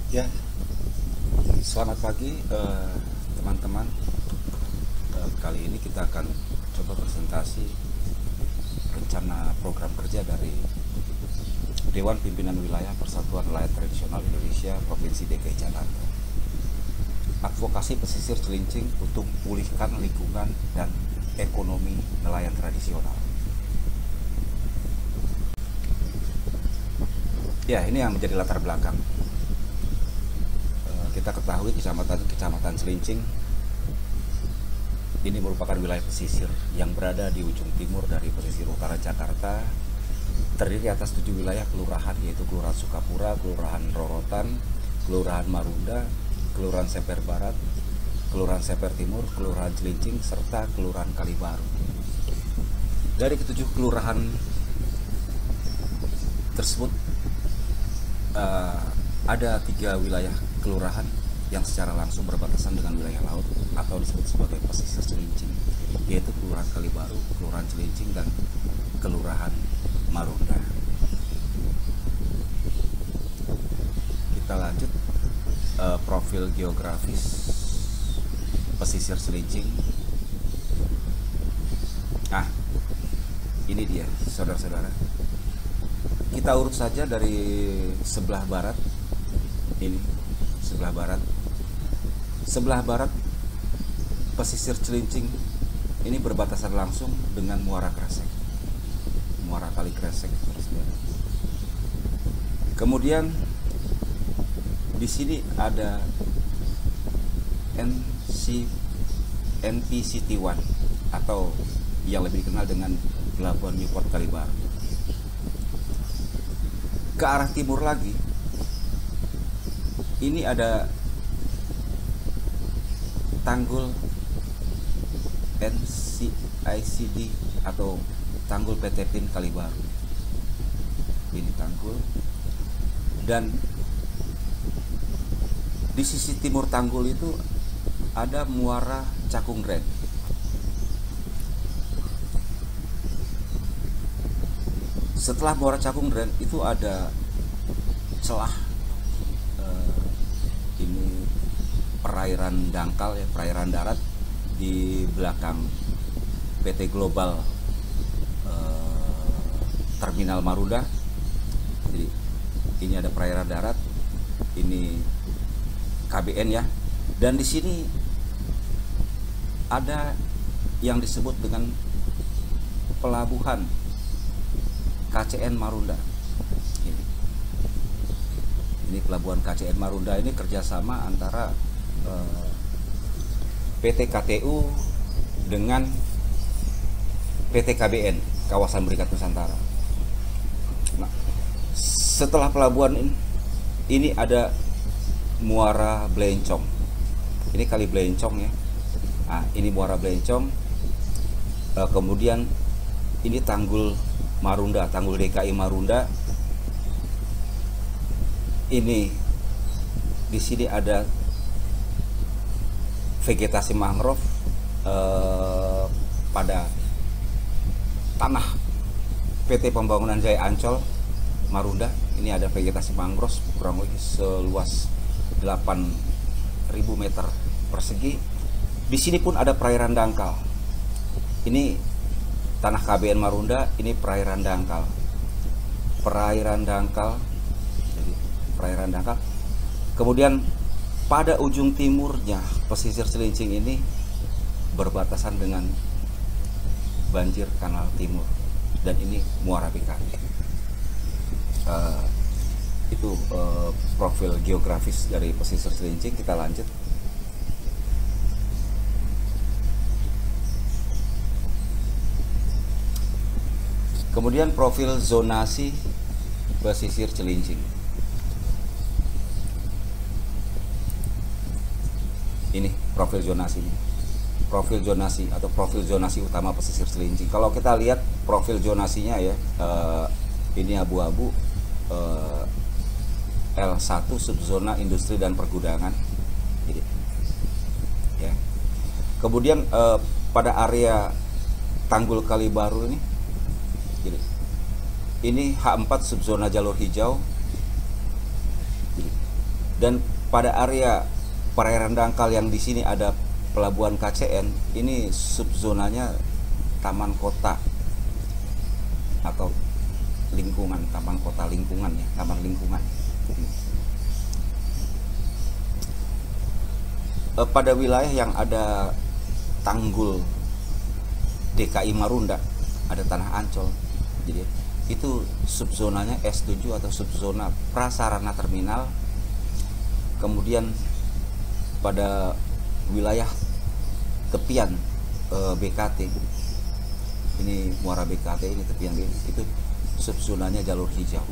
Ya, selamat pagi teman-teman. Kali ini kita akan coba presentasi rencana program kerja dari Dewan Pimpinan Wilayah Persatuan Nelayan Tradisional Indonesia Provinsi DKI Jakarta. Advokasi pesisir Cilincing untuk pulihkan lingkungan dan ekonomi nelayan tradisional. Ya, ini yang menjadi latar belakang. Kita ketahui kecamatan Cilincing ini merupakan wilayah pesisir yang berada di ujung timur dari pesisir utara Jakarta, terdiri atas 7 wilayah kelurahan, yaitu Kelurahan Sukapura, Kelurahan Rorotan, Kelurahan Marunda, Kelurahan Semper Barat, Kelurahan Semper Timur, Kelurahan Cilincing, serta Kelurahan Kalibaru. Dari ketujuh kelurahan tersebut ada 3 wilayah kelurahan yang secara langsung berbatasan dengan wilayah laut atau disebut sebagai pesisir Cilincing, yaitu Kelurahan Kalibaru, Kelurahan Cilincing, dan Kelurahan Marunda. Kita lanjut profil geografis pesisir Cilincing. Nah, ini dia saudara-saudara. Kita urut saja dari sebelah barat. Ini sebelah barat pesisir Cilincing ini berbatasan langsung dengan Muara Kresek, Muara Kali Kresek. Kemudian di sini ada NPCT1 atau yang lebih dikenal dengan Pelabuhan Newport Kalibaru. Ke arah timur lagi ini ada tanggul NCICD atau tanggul PT PIN Kalibaru. Ini tanggul, dan di sisi timur tanggul itu ada Muara Cakung Dren. Setelah Muara Cakung Dren itu ada celah, ini perairan dangkal, ya, perairan darat di belakang PT Global Terminal Marunda. Jadi ini ada perairan darat, ini KBN ya, dan di sini ada yang disebut dengan pelabuhan KCN Marunda. Ini pelabuhan KCN Marunda, ini kerjasama antara PT KTU dengan PT KBN Kawasan Berikat Nusantara. Nah, setelah pelabuhan ini ada Muara Blencong. Ini Kali Blencong ya. Nah, ini Muara Blencong. Kemudian ini Tanggul Marunda, Tanggul DKI Marunda. Ini di sini ada vegetasi mangrove pada tanah PT Pembangunan Jaya Ancol Marunda. Ini ada vegetasi mangrove kurang lebih seluas 8.000 meter persegi. Di sini pun ada perairan dangkal. Ini tanah KBN Marunda, ini perairan dangkal. Perairan dangkal. Kemudian pada ujung timurnya pesisir Cilincing ini berbatasan dengan banjir Kanal Timur, dan ini Muara Bekasi. Itu profil geografis dari pesisir Cilincing. Kita lanjut. Kemudian profil zonasi pesisir Cilincing. Ini profil zonasi, profil zonasi atau profil zonasi utama pesisir Cilincing. Kalau kita lihat profil zonasinya ya, ini abu-abu, L1 subzona industri dan pergudangan. Jadi, ya. Kemudian pada area Tanggul Kalibaru ini, jadi ini H4 subzona jalur hijau. Jadi, Dan pada area perairan dangkal yang di sini ada pelabuhan KCN, ini subzonanya taman kota atau lingkungan, taman kota lingkungan ya, taman lingkungan. Pada wilayah yang ada tanggul DKI Marunda, ada tanah Ancol, jadi itu subzonanya S7 atau subzona prasarana terminal. Kemudian pada wilayah tepian BKT, ini muara BKT, ini tepian BKT, itu subzonanya jalur hijau.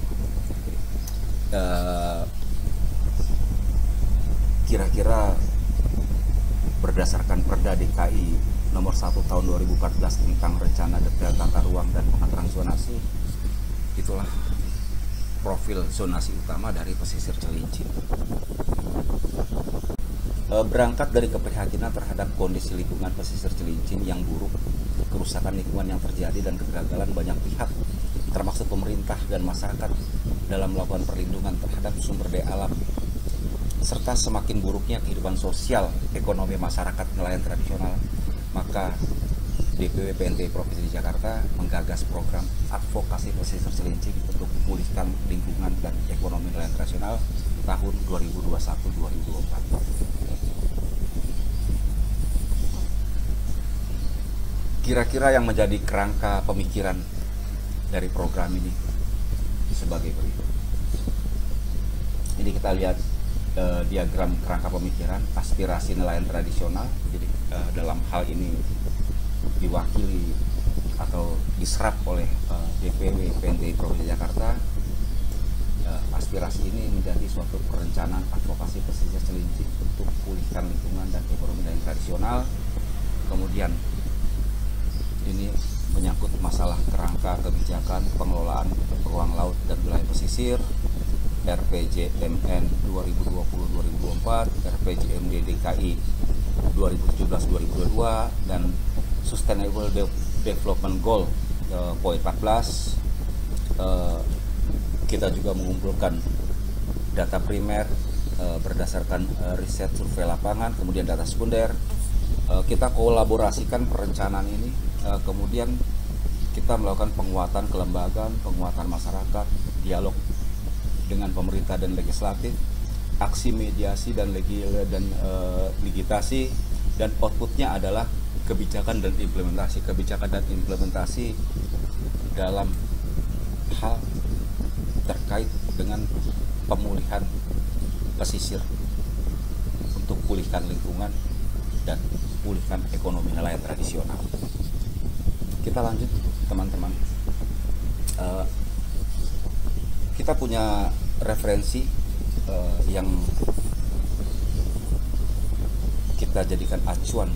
Kira-kira berdasarkan Perda DKI nomor 1 tahun 2014 tentang rencana detail tata ruang dan pengaturan zonasi, itulah profil zonasi utama dari pesisir Cilincing. Berangkat dari keprihatinan terhadap kondisi lingkungan pesisir Cilincing yang buruk, kerusakan lingkungan yang terjadi dan kegagalan banyak pihak termasuk pemerintah dan masyarakat dalam melakukan perlindungan terhadap sumber daya alam, serta semakin buruknya kehidupan sosial ekonomi masyarakat nelayan tradisional, maka DPW PNT Provinsi Jakarta menggagas program advokasi pesisir Cilincing untuk memulihkan lingkungan dan ekonomi nelayan tradisional tahun 2021-2024. Kira-kira yang menjadi kerangka pemikiran dari program ini sebagai berikut. Ini kita lihat diagram kerangka pemikiran aspirasi nelayan tradisional. Jadi dalam hal ini diwakili atau diserap oleh DPW PNT Provinsi Jakarta. Aspirasi ini menjadi suatu perencanaan advokasi pesisir Cilincing untuk pulihkan lingkungan dan ekonomi nelayan tradisional. Kemudian ini menyangkut masalah kerangka kebijakan pengelolaan ruang laut dan wilayah pesisir, RPJMN 2020-2024, RPJMD DKI 2017-2022, dan Sustainable Development Goal poin 14. Kita juga mengumpulkan data primer berdasarkan riset survei lapangan, kemudian data sekunder. Kita kolaborasikan perencanaan ini, kemudian kita melakukan penguatan kelembagaan, penguatan masyarakat, dialog dengan pemerintah dan legislatif, aksi mediasi dan legitasi, dan outputnya adalah kebijakan dan implementasi dalam hal terkait dengan pemulihan pesisir untuk pulihkan lingkungan dan pulihkan ekonomi nelayan tradisional. Kita lanjut teman-teman. Kita punya referensi yang kita jadikan acuan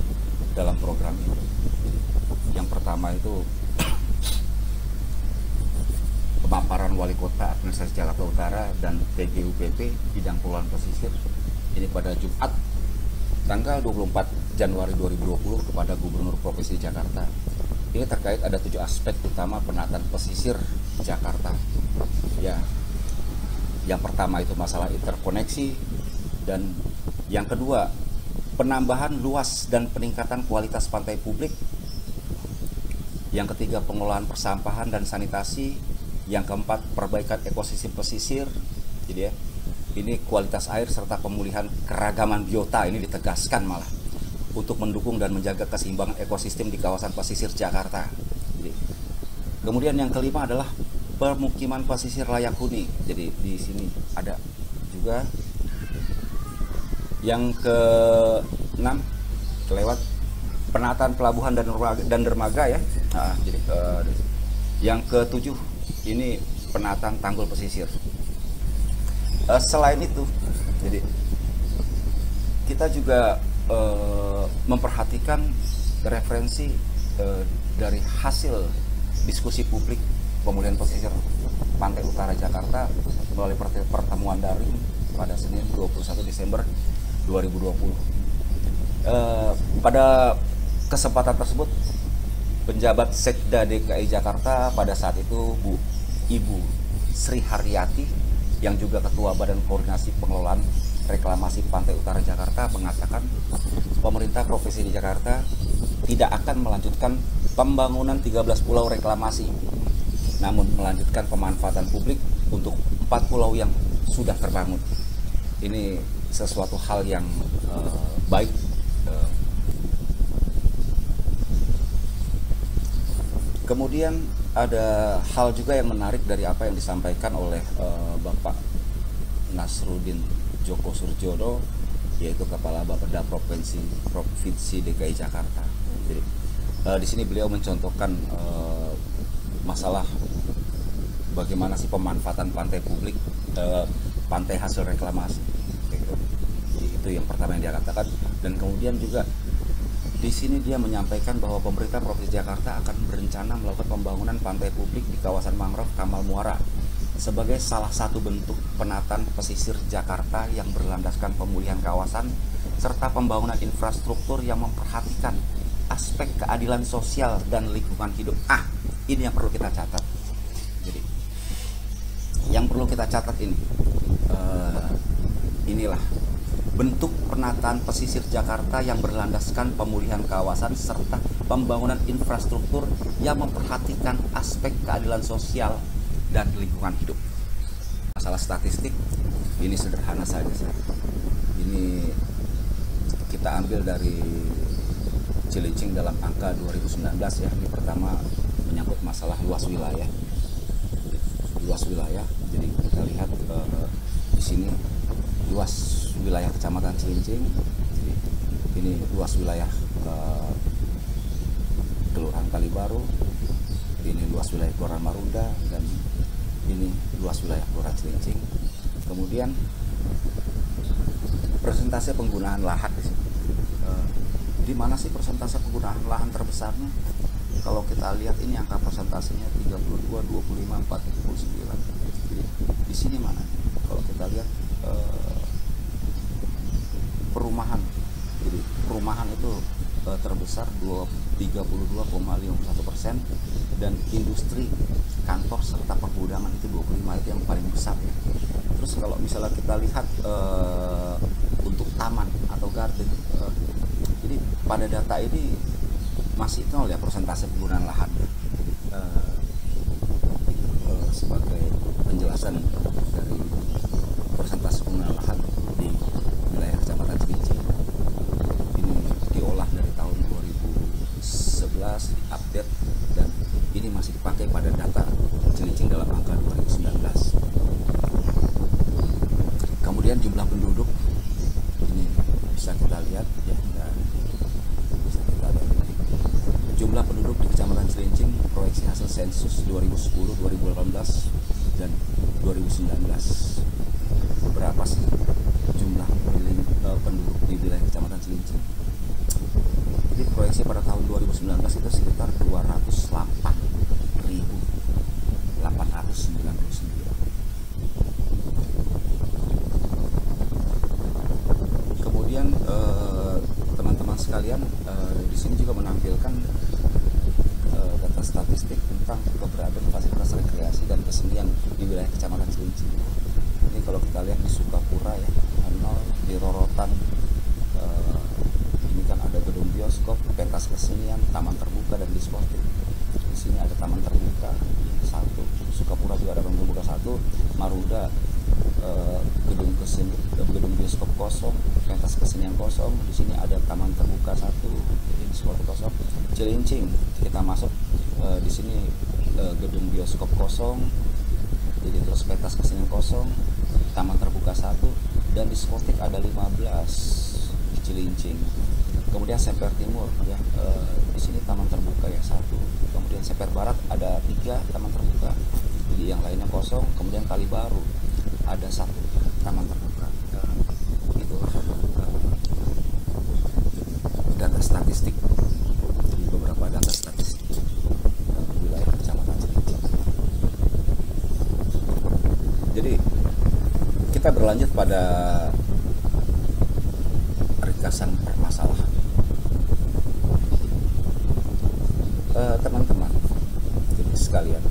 dalam program ini. Yang pertama itu pemaparan Wali Kota Administrasi Jakarta Utara dan TGUPP bidang pengelolaan pesisir ini pada Jumat tanggal 24 Januari 2020 kepada Gubernur Provinsi Jakarta. Ini terkait ada 7 aspek utama penataan pesisir Jakarta. Ya, yang pertama itu masalah interkoneksi, dan yang kedua penambahan luas dan peningkatan kualitas pantai publik. Yang ketiga pengelolaan persampahan dan sanitasi. Yang keempat perbaikan ekosistem pesisir. Jadi ya, ini kualitas air serta pemulihan keragaman biota ini ditegaskan malah untuk mendukung dan menjaga keseimbangan ekosistem di kawasan pesisir Jakarta. Jadi, kemudian yang kelima adalah permukiman pesisir layak huni. Jadi di sini ada juga yang ke-6 lewat penataan pelabuhan dan dermaga ya. Nah, jadi yang ke-7 ini penataan tanggul pesisir. Selain itu, jadi kita juga memperhatikan referensi dari hasil diskusi publik pemulihan pesisir pantai utara Jakarta melalui pertemuan daring pada Senin 21 Desember 2020. Pada kesempatan tersebut, penjabat Sekda DKI Jakarta pada saat itu Ibu Sri Haryati yang juga Ketua Badan Koordinasi Pengelolaan Reklamasi Pantai Utara Jakarta mengatakan pemerintah provinsi di Jakarta tidak akan melanjutkan pembangunan 13 pulau reklamasi, namun melanjutkan pemanfaatan publik untuk 4 pulau yang sudah terbangun. Ini sesuatu hal yang baik. Kemudian ada hal juga yang menarik dari apa yang disampaikan oleh Bapak Nasruddin Djoko Surjono, yaitu Kepala Bapeda Provinsi DKI Jakarta. Jadi di sini beliau mencontohkan masalah bagaimana sih pemanfaatan pantai publik, pantai hasil reklamasi. Itu yang pertama yang dia katakan. Dan kemudian juga di sini dia menyampaikan bahwa pemerintah Provinsi Jakarta akan berencana melakukan pembangunan pantai publik di kawasan mangrove Kamal Muara sebagai salah satu bentuk penataan pesisir Jakarta yang berlandaskan pemulihan kawasan serta pembangunan infrastruktur yang memperhatikan aspek keadilan sosial dan lingkungan hidup. Ini yang perlu kita catat. Jadi yang perlu kita catat inilah bentuk penataan pesisir Jakarta yang berlandaskan pemulihan kawasan serta pembangunan infrastruktur yang memperhatikan aspek keadilan sosial dan lingkungan hidup. Masalah statistik ini sederhana saja. Ini kita ambil dari Cilincing dalam angka 2019 ya. Ini pertama menyangkut masalah luas wilayah. Jadi kita lihat di sini luas wilayah Kecamatan Cilincing. Jadi ini luas wilayah Kelurahan Kalibaru, ini luas wilayah Kelurahan Marunda, dan ini luas wilayah Kelurahan Cilincing. Kemudian persentase penggunaan lahan di sini. Di mana sih persentase penggunaan lahan terbesarnya? Kalau kita lihat ini angka persentasenya 32, 25, 49. Jadi di sini mana? Kalau kita lihat perumahan. Jadi perumahan itu terbesar 32,51%, dan industri, kantor serta pergudangan itu 25, itu yang paling besar ya. Terus kalau misalnya kita lihat untuk taman atau garden, jadi pada data ini masih nol ya persentase penggunaan lahan. Sebagai penjelasan dari persentase penggunaan lahan di wilayah Kecamatan Cilincing, ini diolah dari tahun 2011, diupdate, dan ini masih dipakai pada data Cilincing dalam angka 2019. Kemudian jumlah penduduk ini bisa kita lihat ya, jumlah penduduk di Kecamatan Cilincing proyeksi hasil sensus 2010, 2018, dan 2019. Berapa sih jumlah penduduk di wilayah Kecamatan Cilincing? Jadi proyeksi pada tahun 2019 itu sekitar 208.899. Kemudian teman-teman sekalian, di sini juga menampilkan data statistik tentang keberadaan fasilitas rekreasi dan kesenian di wilayah Kecamatan Cilincing. Ini kalau kita lihat di Sukapura ya, di Rorotan, ini kan ada gedung bioskop, pentas kesenian, taman terbuka, dan diskotik. Di sini ada taman terbuka satu, Sukapura juga ada taman terbuka satu, Marunda gedung bioskop kosong, pentas kesenian kosong. Di sini ada taman terbuka satu, diskotik kosong. Cilincing kita masuk, di sini gedung bioskop kosong, jadi terus pentas kesenian kosong, taman terbuka satu, dan diskotik ada 15 di Cilincing. Kemudian Semper Timur ya, di sini taman terbuka ya satu. Kemudian Semper Barat ada 3 taman terbuka, jadi yang lainnya kosong. Kemudian Kalibaru ada 1 taman terbuka. Itulah data statistik, di beberapa data statistik wilayah Kecamatan Cilincing. Jadi kita berlanjut pada ringkasan permasalahan. Teman-teman jadi sekalian,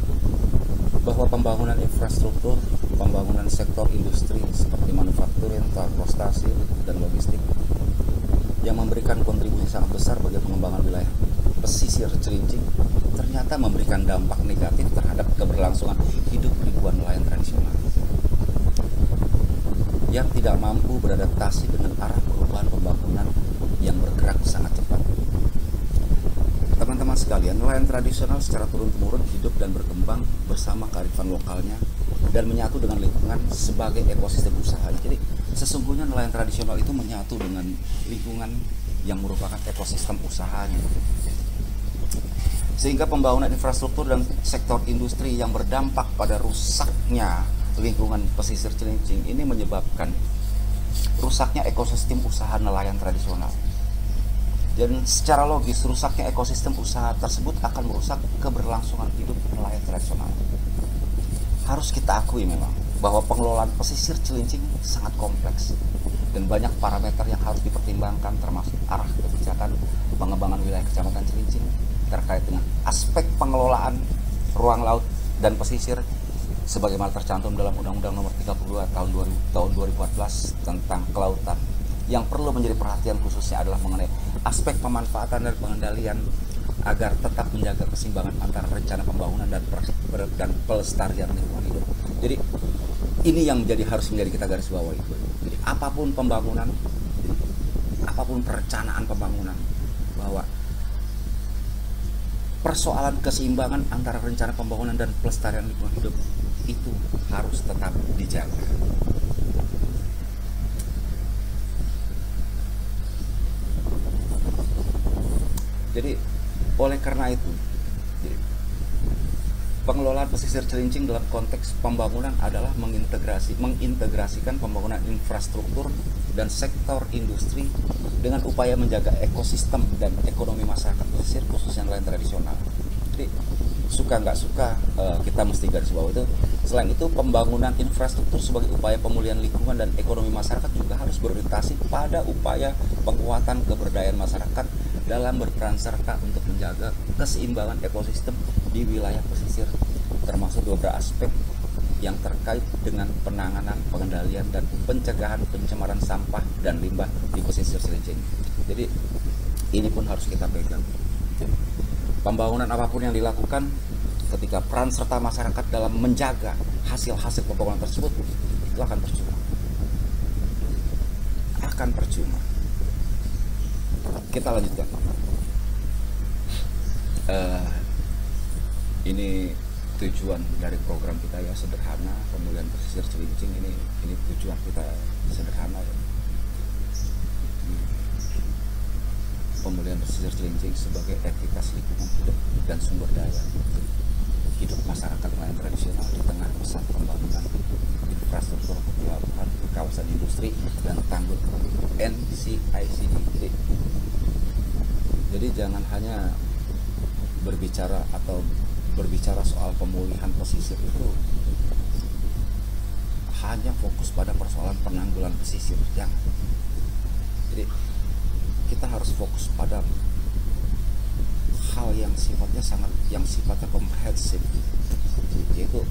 bahwa pembangunan infrastruktur, pembangunan sektor industri seperti manufakturing, transportasi dan logistik yang memberikan kontribusi sangat besar bagi pengembangan wilayah pesisir Cilincing, ternyata memberikan dampak negatif terhadap keberlangsungan hidup ribuan nelayan tradisional yang tidak mampu beradaptasi dengan arah perubahan pembangunan yang bergerak sangat cepat. Teman-teman sekalian, nelayan tradisional secara turun-temurun hidup dan berkembang bersama kearifan lokalnya dan menyatu dengan lingkungan sebagai ekosistem usaha. Jadi sesungguhnya nelayan tradisional itu menyatu dengan lingkungan yang merupakan ekosistem usahanya. Sehingga pembangunan infrastruktur dan sektor industri yang berdampak pada rusaknya lingkungan pesisir Cilincing ini menyebabkan rusaknya ekosistem usaha nelayan tradisional. Dan secara logis, rusaknya ekosistem usaha tersebut akan merusak keberlangsungan hidup nelayan tradisional. Harus kita akui memang bahwa pengelolaan pesisir Cilincing sangat kompleks dan banyak parameter yang harus dipertimbangkan, termasuk arah kebijakan pengembangan wilayah Kecamatan Cilincing terkait dengan aspek pengelolaan ruang laut dan pesisir sebagaimana tercantum dalam Undang-Undang Nomor 32 tahun 2014 tentang kelautan. Yang perlu menjadi perhatian khususnya adalah mengenai aspek pemanfaatan dan pengendalian agar tetap menjaga keseimbangan antara rencana pembangunan dan pelestarian lingkungan hidup. Jadi ini yang harus menjadi kita garis bawahi. Jadi apapun pembangunan, apapun perencanaan pembangunan, bahwa persoalan keseimbangan antara rencana pembangunan dan pelestarian lingkungan hidup itu harus tetap dijaga. Jadi oleh karena itu, pengelolaan pesisir Cilincing dalam konteks pembangunan adalah mengintegrasikan pembangunan infrastruktur dan sektor industri dengan upaya menjaga ekosistem dan ekonomi masyarakat pesisir khususnya nelayan tradisional. Jadi suka nggak suka kita mesti garis bawah itu. Selain itu, pembangunan infrastruktur sebagai upaya pemulihan lingkungan dan ekonomi masyarakat juga harus berorientasi pada upaya penguatan keberdayaan masyarakat dalam berperan serta untuk menjaga keseimbangan ekosistem di wilayah pesisir, termasuk beberapa aspek yang terkait dengan penanganan, pengendalian, dan pencegahan pencemaran sampah dan limbah di pesisir Cilincing. Jadi ini pun harus kita pegang. Pembangunan apapun yang dilakukan, ketika peran serta masyarakat dalam menjaga hasil-hasil pembangunan tersebut, itu akan percuma. Kita lanjutkan. Ini tujuan dari program kita ya, sederhana, pemulihan pesisir Cilincing. Ini tujuan kita sederhana ya. Pemulihan pesisir Cilincing sebagai entitas lingkungan hidup dan sumber daya hidup masyarakat nelayan tradisional di tengah pusat pembangunan infrastruktur pelabuhan, kawasan industri, dan tanggul NCICD. Jadi jangan hanya berbicara soal pemulihan pesisir itu hanya fokus pada persoalan penanggulan pesisir, jangan. Jadi kita harus fokus pada hal yang sifatnya komprehensif, yaitu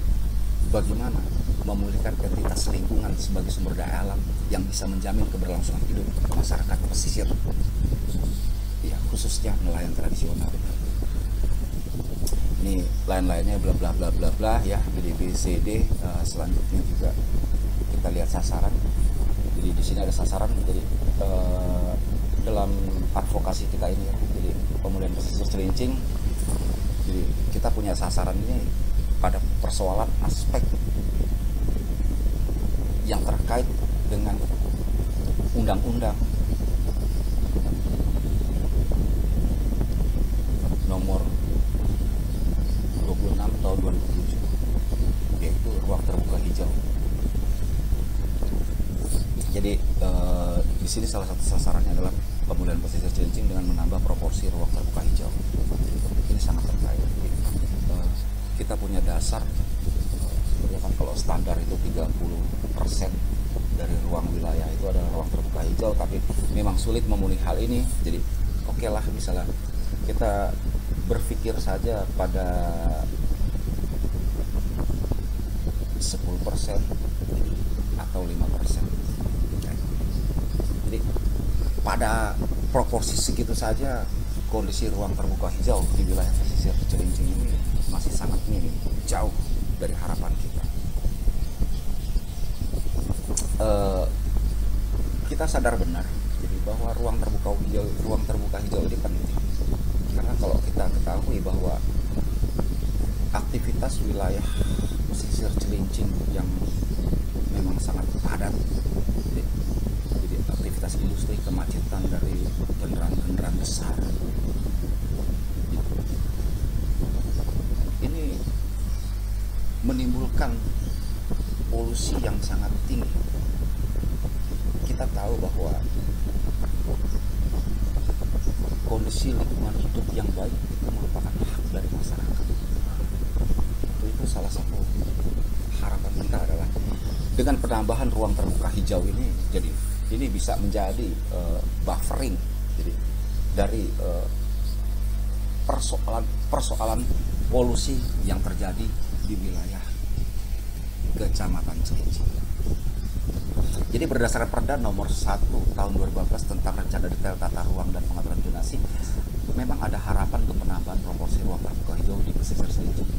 bagaimana memulihkan entitas lingkungan sebagai sumber daya alam yang bisa menjamin keberlangsungan hidup masyarakat pesisir, ya khususnya nelayan tradisional. Ini lain-lainnya bla bla bla bla bla ya. Jadi BCD selanjutnya juga kita lihat sasaran. Jadi di sini ada sasaran. Jadi dalam advokasi kita ini ya, jadi pemulihan pesisir Cilincing, jadi kita punya sasaran ini pada persoalan aspek yang terkait dengan undang-undang nomor 26 tahun 2007, yaitu ruang terbuka hijau. Jadi di sini salah satu sasarannya adalah pemulihan pesisir Cilincing dengan menambah proporsi ruang terbuka hijau. Ini sangat terkait. Kita punya dasar, ya kan, kalau standar itu 30% dari ruang wilayah itu adalah ruang terbuka hijau, tapi memang sulit memenuhi hal ini. Jadi oke lah, misalnya kita berpikir saja pada 10% atau 5%. pada proporsi segitu saja kondisi ruang terbuka hijau di wilayah pesisir Cilincing ini masih sangat minim, jauh dari harapan kita. Kita sadar benar jadi bahwa ruang terbuka hijau ini penting, karena kalau kita ketahui bahwa aktivitas wilayah pesisir Cilincing yang memang sangat padat, jadi aktivitas industri, kemacetan dari kendaraan besar, ini menimbulkan polusi yang sangat tinggi. Kita tahu bahwa kondisi lingkungan hidup yang baik itu merupakan hak dari masyarakat. Itu salah satu harapan kita adalah dengan penambahan ruang terbuka hijau ini, jadi ini bisa menjadi buffering, jadi dari persoalan polusi yang terjadi di wilayah Kecamatan Cilincing. Jadi berdasarkan Perda nomor 1 tahun 2014 tentang rencana detail tata ruang dan pengaturan zonasi, memang ada harapan untuk penambahan proporsi ruang terbuka hijau di pesisir Cilincing.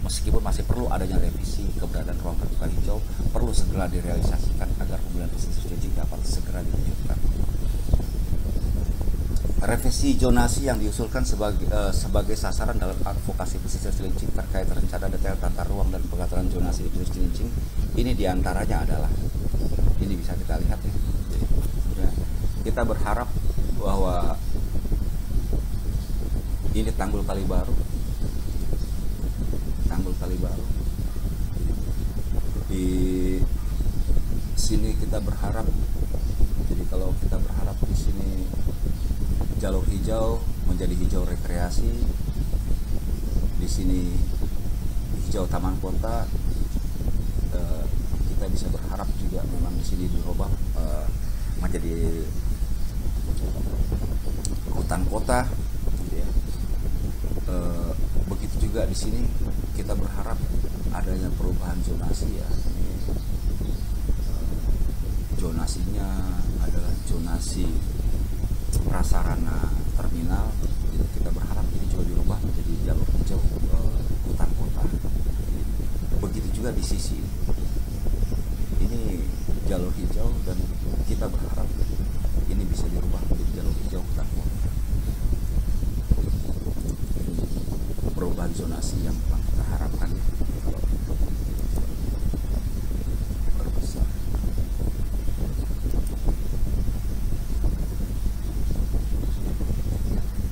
Meskipun masih perlu adanya revisi, keberadaan ruang terbuka hijau perlu segera direalisasikan agar pemilihan pesisir Cilincing dapat segera diwujudkan. Revisi zonasi yang diusulkan sebagai sasaran dalam advokasi pesisir Cilincing terkait rencana detail tata ruang dan pengaturan zonasi di pesisir Cilincing, ini diantaranya adalah, ini bisa kita lihat ya. Kita berharap bahwa ini Tanggul Kali Baru. Di sini kita berharap, jadi kalau kita berharap di sini jalur hijau menjadi hijau rekreasi, di sini hijau taman kota, kita bisa berharap juga memang di sini dirubah menjadi hutan kota, gitu ya. Begitu juga di sini kita berharap adanya perubahan zonasi ya. Zonasinya adalah zonasi prasarana terminal. Jadi kita berharap ini juga dirubah menjadi jalur hijau hutan kota. Begitu juga di sisi ini jalur hijau, dan kita berharap ini bisa dirubah menjadi jalur hijau hutan kota. Perubahan zonasi yang telah kita harapkan ya, kalau berbesar.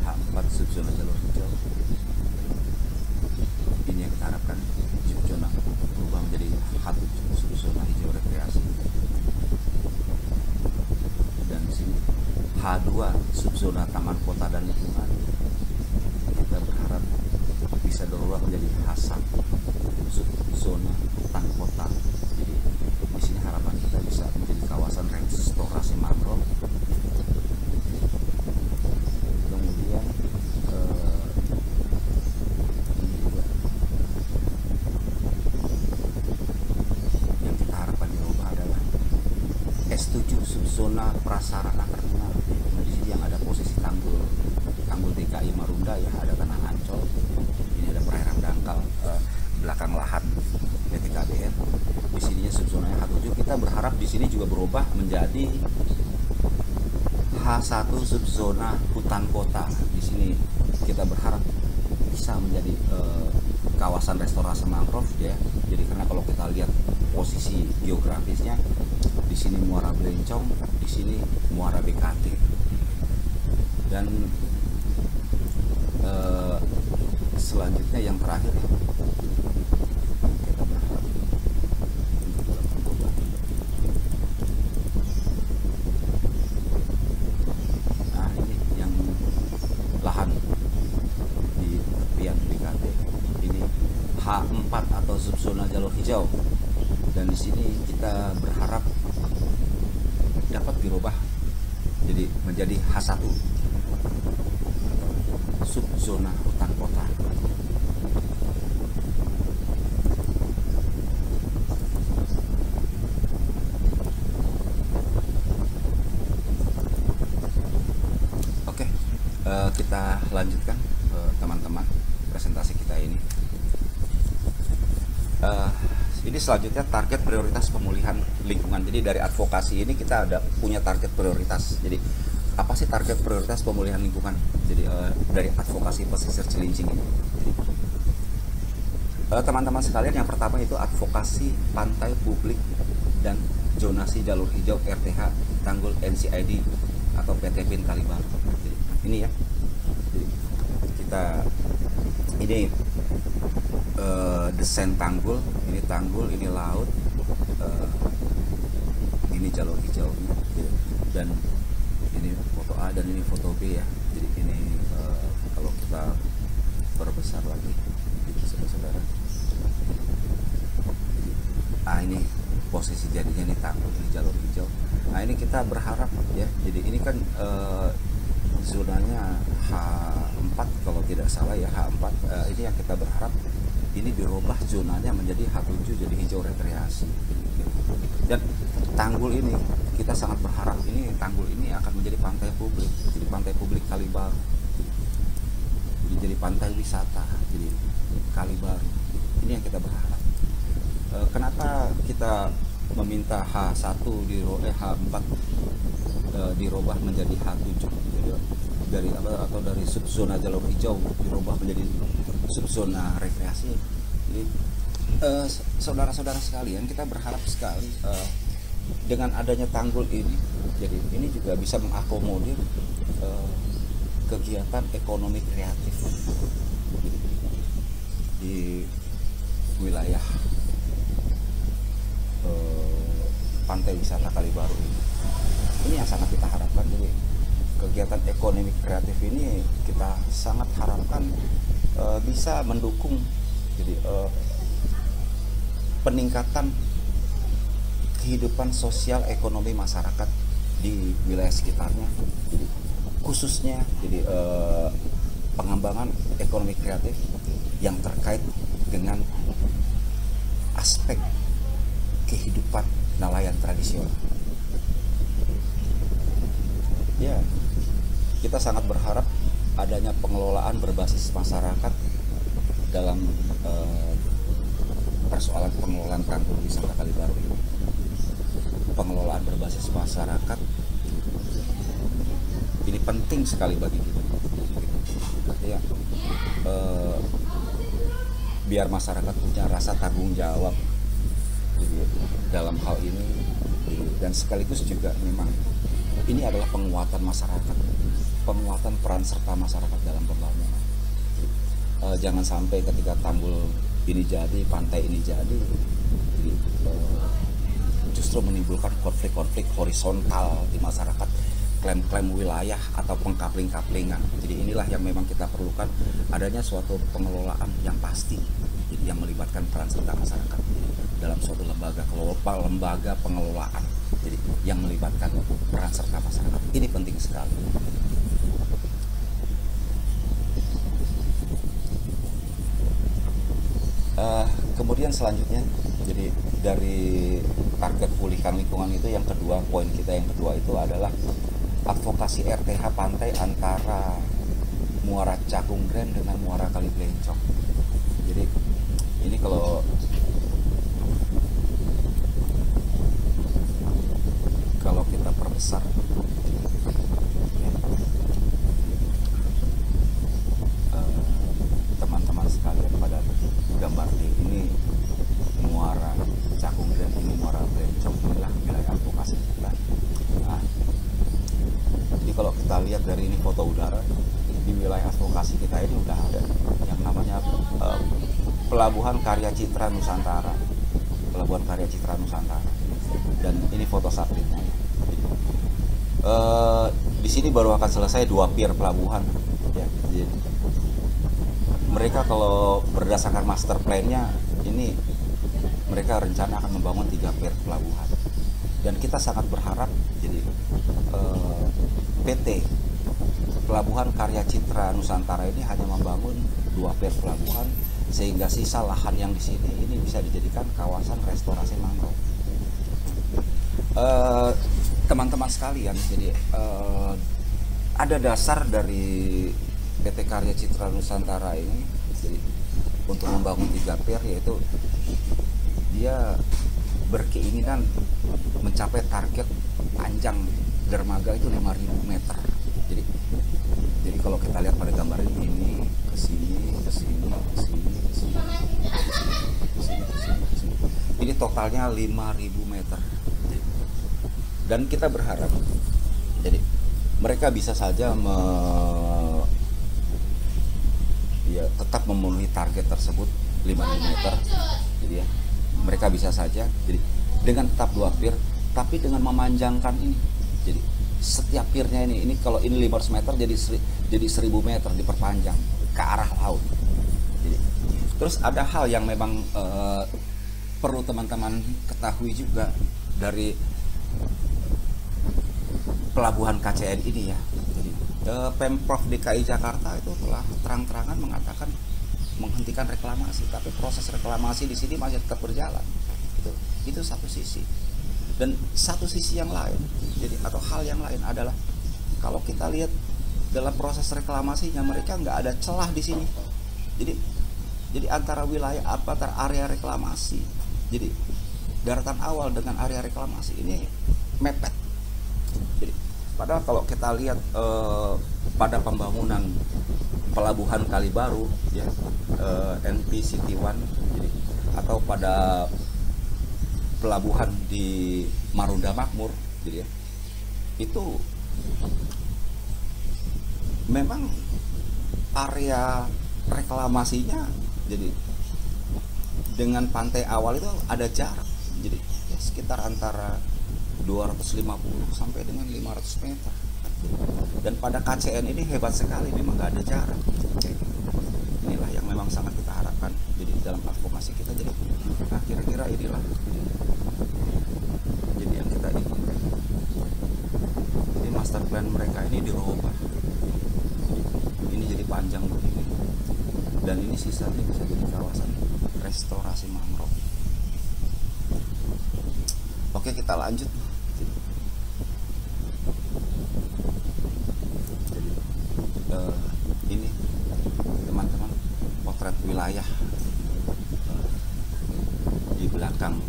H4 subzona jalur hijau, ini yang kita harapkan, subzona berubah menjadi H7 subzona hijau rekreasi. Dan di sini H2 subzona taman kota dan lingkungan, kita berharap bisa berubah menjadi H1 zona hutan kota. Jadi di sini harapan kita bisa menjadi kawasan restorasi mangrove. Kemudian ini juga yang kita harapkan dirubah adalah S7 subzona prasarana terminal. Nah, di sini yang ada posisi tanggul DKI Marunda ya, ada tanah Ancol. Ini ada perairan dangkal belakang lahan PT KBR. Di sininya subzonanya H7. Kita berharap di sini juga berubah menjadi H1 subzona hutan kota. Di sini kita berharap bisa menjadi kawasan restorasi mangrove ya. Jadi karena kalau kita lihat posisi geografisnya, di sini Muara Blencong, di sini Muara BKT. Dan selanjutnya yang terakhir kita berharap nah ini yang lahan di tepian BKT, ini H4 atau subzona jalur hijau, dan di sini kita berharap dapat dirubah jadi menjadi H1 subzona hutan kota. Kita lanjutkan teman-teman presentasi kita ini. Ini selanjutnya target prioritas pemulihan lingkungan. Jadi dari advokasi ini kita ada punya target prioritas. Jadi apa sih target prioritas pemulihan lingkungan? Jadi dari advokasi pesisir Cilincing ini. Teman-teman sekalian, yang pertama itu advokasi pantai publik dan zonasi jalur hijau RTH Tanggul NCID atau PT PIN Kalibaru. Ini ya. Jadi kita ini desain tanggul, ini laut, ini jalur hijaunya, dan ini foto A dan ini foto B ya. Jadi ini kalau kita perbesar lagi, jadi saudara-saudara, ini posisi jadinya, ini tanggul, ini jalur hijau. Nah ini kita berharap ya, jadi ini kan zonanya H4 kalau tidak salah ya, H4. Ini yang kita berharap ini dirubah zonanya menjadi H7, jadi hijau rekreasi. Dan tanggul ini kita sangat berharap ini tanggul ini akan menjadi pantai publik, jadi pantai publik Kalibaru, jadi pantai wisata, jadi Kalibaru. Ini yang kita berharap. Kenapa kita meminta H1 H4 dirubah menjadi H7, dari atau dari subzona jalur hijau dirubah menjadi subzona rekreasi? Jadi saudara-saudara sekalian, kita berharap sekali dengan adanya tanggul ini, jadi ini juga bisa mengakomodir kegiatan ekonomi kreatif di wilayah pantai wisata Kalibaru ini. Ini yang sangat kita harapkan. Jadi kegiatan ekonomi kreatif ini kita sangat harapkan bisa mendukung jadi peningkatan kehidupan sosial ekonomi masyarakat di wilayah sekitarnya. Jadi khususnya jadi pengembangan ekonomi kreatif yang terkait dengan aspek kehidupan nelayan tradisional. Ya, kita sangat berharap adanya pengelolaan berbasis masyarakat dalam persoalan pengelolaan tanggul wisata Kalibaru ini. Pengelolaan berbasis masyarakat ini penting sekali bagi kita. Ya, biar masyarakat punya rasa tanggung jawab dalam hal ini, dan sekaligus juga memang ini adalah penguatan masyarakat, penguatan peran serta masyarakat dalam pembangunan. Jangan sampai ketika tanggul ini jadi, pantai ini jadi justru menimbulkan konflik-konflik horizontal di masyarakat, klaim-klaim wilayah atau pengkapling-kaplingan. Jadi inilah yang memang kita perlukan, adanya suatu pengelolaan yang pasti, yang melibatkan peran serta masyarakat dalam suatu lembaga pengelolaan, jadi yang melibatkan peran serta masyarakat. Ini penting sekali. Kemudian selanjutnya, jadi dari target pulihkan lingkungan itu yang kedua, poin kita yang kedua itu adalah advokasi RTH pantai antara Muara Cakung Grand dengan Muara Kali Blencong. Jadi ini kalau kita perbesar ya, teman-teman sekalian pada gambar ini Muara Cakung Grand, ini Muara Blencong, inilah wilayah advokasi kita. Nah, jadi kalau kita lihat dari ini foto udara, di wilayah advokasi kita ini udah ada yang namanya Pelabuhan Karya Citra Nusantara, Pelabuhan Karya Citra Nusantara, dan ini foto satelitnya. Di sini baru akan selesai 2 pier pelabuhan. Ya, jadi mereka kalau berdasarkan master plan-nya ini mereka rencana akan membangun 3 pier pelabuhan, dan kita sangat berharap jadi PT Pelabuhan Karya Citra Nusantara ini hanya membangun 2 pier pelabuhan, sehingga sisa lahan yang di sini ini bisa dijadikan kawasan restorasi mangrove. Teman-teman sekalian, jadi ada dasar dari PT Karya Citra Nusantara ini, jadi untuk membangun 3 pier, yaitu dia berkeinginan mencapai target panjang dermaga itu 5.000 meter. Jadi kalau kita lihat pada gambar ini ke sini, ini totalnya 5.000 meter. Dan kita berharap, jadi mereka bisa saja tetap memenuhi target tersebut 5.000 meter. Jadi ya, mereka bisa saja jadi dengan tetap 2 pier, tapi dengan memanjangkan ini. Jadi setiap piernya ini kalau ini 500 meter jadi 1.000 meter, diperpanjang ke arah laut. Jadi, terus ada hal yang memang perlu teman-teman ketahui juga dari pelabuhan KCN ini ya. Jadi Pemprov DKI Jakarta itu telah terang-terangan mengatakan menghentikan reklamasi, tapi proses reklamasi di sini masih tetap berjalan. Itu satu sisi. Dan satu sisi yang lain, jadi atau hal yang lain adalah kalau kita lihat dalam proses reklamasinya, mereka nggak ada celah di sini. Jadi antara area reklamasi, jadi daratan awal dengan area reklamasi ini mepet. Jadi padahal kalau kita lihat pada pembangunan pelabuhan Kalibaru ya, NP City One, jadi atau pada pelabuhan di Marunda Makmur, jadi ya, itu memang area reklamasinya, jadi dengan pantai awal itu ada jarak, jadi ya sekitar antara 250 sampai dengan 500 meter. Dan pada KCN ini hebat sekali, memang nggak ada jarak. Inilah yang memang sangat kita harapkan jadi dalam advokasi kita. Jadi nah, kira-kira inilah jadi yang kita inginkan. Jadi master plan mereka ini dirubah, ini jadi panjang begini, dan ini sisanya bisa jadi kawasan restorasi mangrove. Oke, kita lanjut. Jadi ini teman-teman potret wilayah di belakang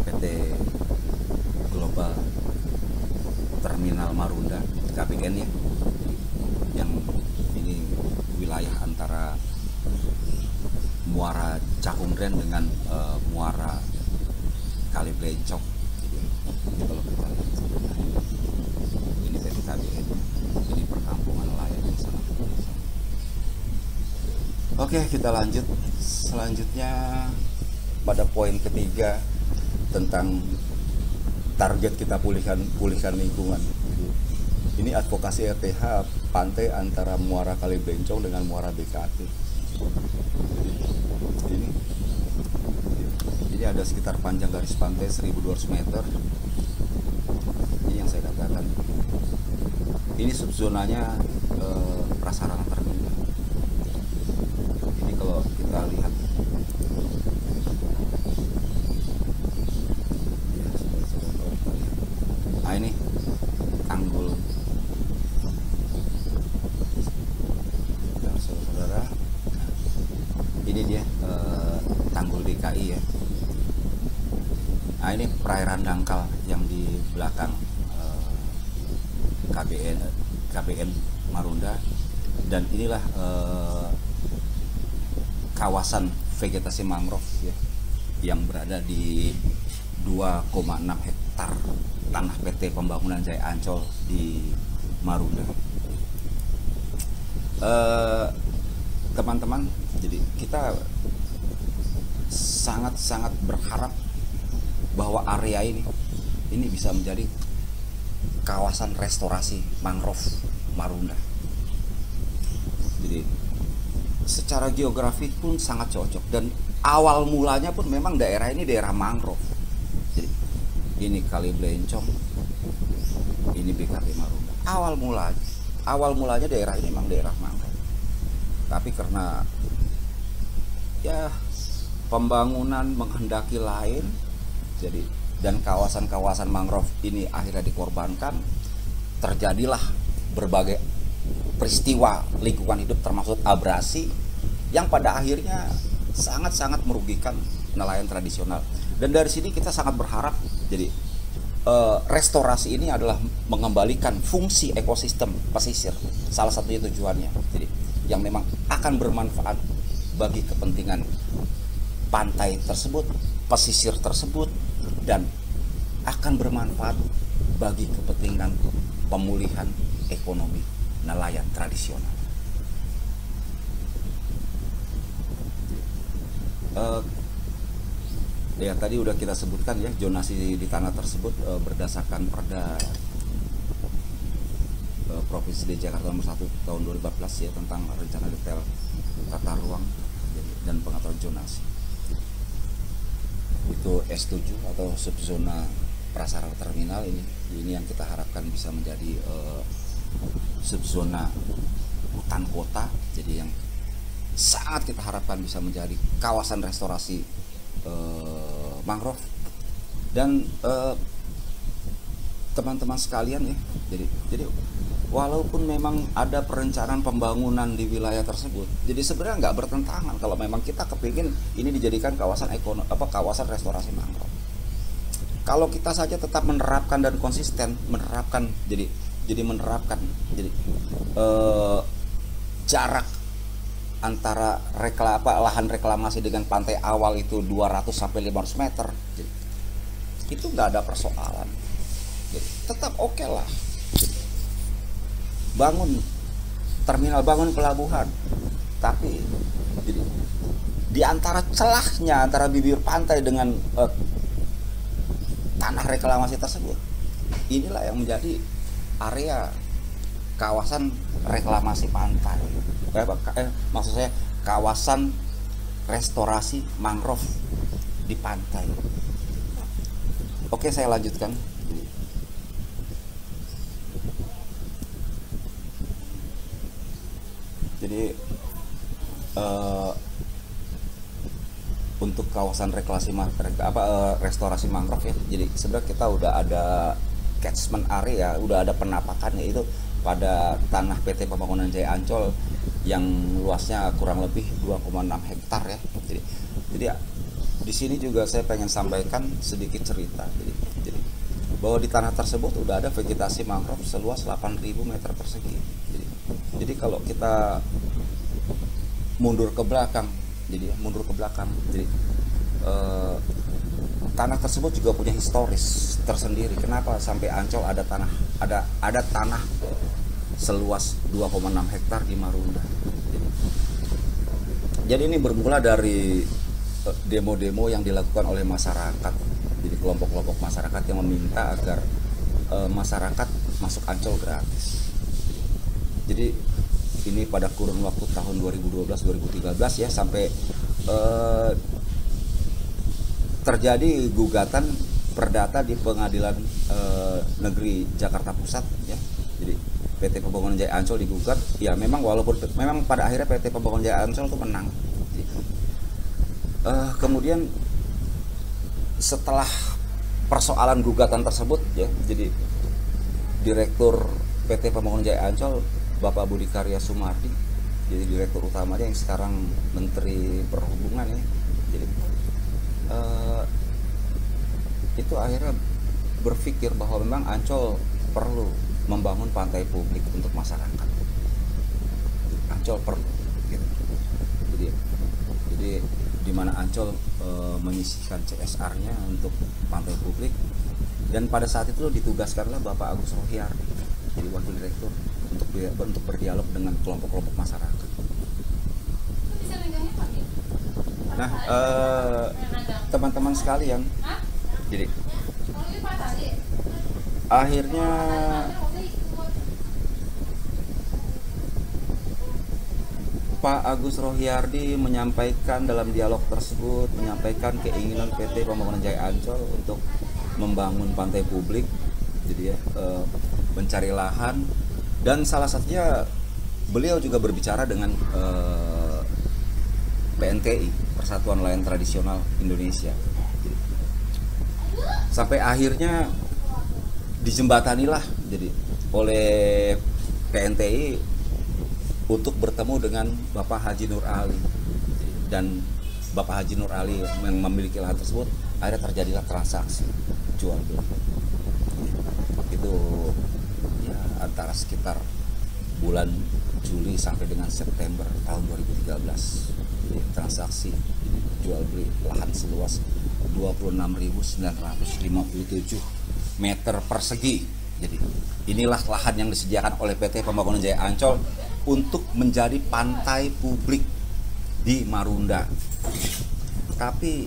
PT Global Terminal Marunda KBN ya, yang ini wilayah antara Muara Cakungren dengan Muara Kali Blencong. Jadi kalau kita lihat ini PT KBN, ini perkampungan nelayan yang sangat luas. Oke, kita lanjut. Selanjutnya pada poin ketiga tentang target kita pulihkan lingkungan. Ini advokasi RTH pantai antara Muara Kali Blencong dengan Muara BKT. Ini ada sekitar panjang garis pantai 1.200 meter. Ini yang saya katakan. Ini subzonanya prasarana terminal. Ini kalau kita lihat, nah ini tanggul, saudara, ini dia tanggul DKI ya. Nah ini perairan dangkal yang di belakang KBN Marunda, dan inilah kawasan vegetasi mangrove ya, yang berada di 2,6 hektar tanah PT Pembangunan Jaya Ancol di Marunda. Teman-teman, jadi kita sangat berharap bahwa area ini bisa menjadi kawasan restorasi mangrove Marunda. Jadi secara geografi pun sangat cocok, dan awal mulanya pun memang daerah ini daerah mangrove. Jadi ini Kali Blencong, ini BKT Marunda. Awal mulanya daerah ini memang daerah mangrove. Tapi karena ya pembangunan menghendaki lain, jadi dan kawasan-kawasan mangrove ini akhirnya dikorbankan, terjadilah berbagai peristiwa lingkungan hidup termasuk abrasi yang pada akhirnya sangat-sangat merugikan nelayan tradisional. Dan dari sini kita sangat berharap jadi restorasi ini adalah mengembalikan fungsi ekosistem pesisir, salah satunya tujuannya. Jadi yang memang akan bermanfaat bagi kepentingan pantai tersebut, pesisir tersebut, dan akan bermanfaat bagi kepentingan pemulihan ekonomi nelayan tradisional. Ya tadi udah kita sebutkan ya, zonasi di tanah tersebut berdasarkan Perda Provinsi DKI Jakarta nomor 1 tahun 2014 ya, tentang rencana detail tata ruang dan pengaturan zonasi. Itu S7 atau subzona prasarana terminal ini yang kita harapkan bisa menjadi subzona hutan kota, jadi yang sangat kita harapkan bisa menjadi kawasan restorasi mangrove. Dan teman-teman sekalian ya, jadi walaupun memang ada perencanaan pembangunan di wilayah tersebut, jadi sebenarnya nggak bertentangan kalau memang kita kepingin ini dijadikan kawasan kawasan restorasi mangrove. Kalau kita saja tetap menerapkan dan konsisten menerapkan jarak antara lahan reklamasi dengan pantai awal itu 200 sampai 500 meter, jadi, itu nggak ada persoalan. Jadi, tetap oke lah. Bangun terminal, bangun pelabuhan, tapi jadi di antara celahnya antara bibir pantai dengan tanah reklamasi tersebut, inilah yang menjadi area kawasan reklamasi pantai. Maksud saya kawasan restorasi mangrove di pantai. Oke, saya lanjutkan. Jadi untuk kawasan restorasi mangrove ya, jadi sebenarnya kita udah ada catchment area, udah ada penapakannya itu pada tanah PT Pembangunan Jaya Ancol yang luasnya kurang lebih 2,6 hektar ya. Jadi di sini juga saya pengen sampaikan sedikit cerita. Jadi bahwa di tanah tersebut udah ada vegetasi mangrove seluas 8.000 meter persegi. Jadi kalau kita mundur ke belakang, jadi tanah tersebut juga punya historis tersendiri. Kenapa sampai Ancol ada tanah seluas 2,6 hektar di Marunda. Jadi ini bermula dari demo-demo yang dilakukan oleh masyarakat. Jadi kelompok-kelompok masyarakat yang meminta agar masyarakat masuk Ancol gratis. Jadi ini pada kurun waktu tahun 2012-2013 ya, sampai terjadi gugatan perdata di Pengadilan Negeri Jakarta Pusat ya. Jadi PT Pembangunan Jaya Ancol digugat. Ya memang pada akhirnya PT Pembangunan Jaya Ancol itu menang. Kemudian setelah persoalan gugatan tersebut ya, jadi Direktur PT Pembangunan Jaya Ancol Bapak Budi Karya Sumardi, jadi direktur utamanya yang sekarang Menteri Perhubungan ya. Jadi itu akhirnya berpikir bahwa memang Ancol perlu membangun pantai publik untuk masyarakat. Ancol perlu gitu. Jadi di mana Ancol menyisihkan CSR-nya untuk pantai publik, dan pada saat itu ditugaskanlah Bapak Agus Rohiardi jadi wakil direktur untuk berdialog dengan kelompok-kelompok masyarakat. Nah, teman-teman sekalian, jadi akhirnya Pak Agus Rohiardi menyampaikan dalam dialog tersebut, menyampaikan keinginan PT Pembangunan Jaya Ancol untuk membangun pantai publik, jadi ya, mencari lahan, dan salah satunya beliau juga berbicara dengan PNTI, Persatuan Nelayan Tradisional Indonesia. Sampai akhirnya dijembatanilah jadi oleh PNTI untuk bertemu dengan Bapak Haji Nur Ali, dan Bapak Haji Nur Ali yang memiliki lahan tersebut. Akhirnya terjadilah transaksi jual beli. Itu ya antara sekitar bulan Juli sampai dengan September tahun 2013. Jadi transaksi jual beli lahan seluas 26.957 meter persegi. Jadi inilah lahan yang disediakan oleh PT Pembangunan Jaya Ancol untuk menjadi pantai publik di Marunda. Tapi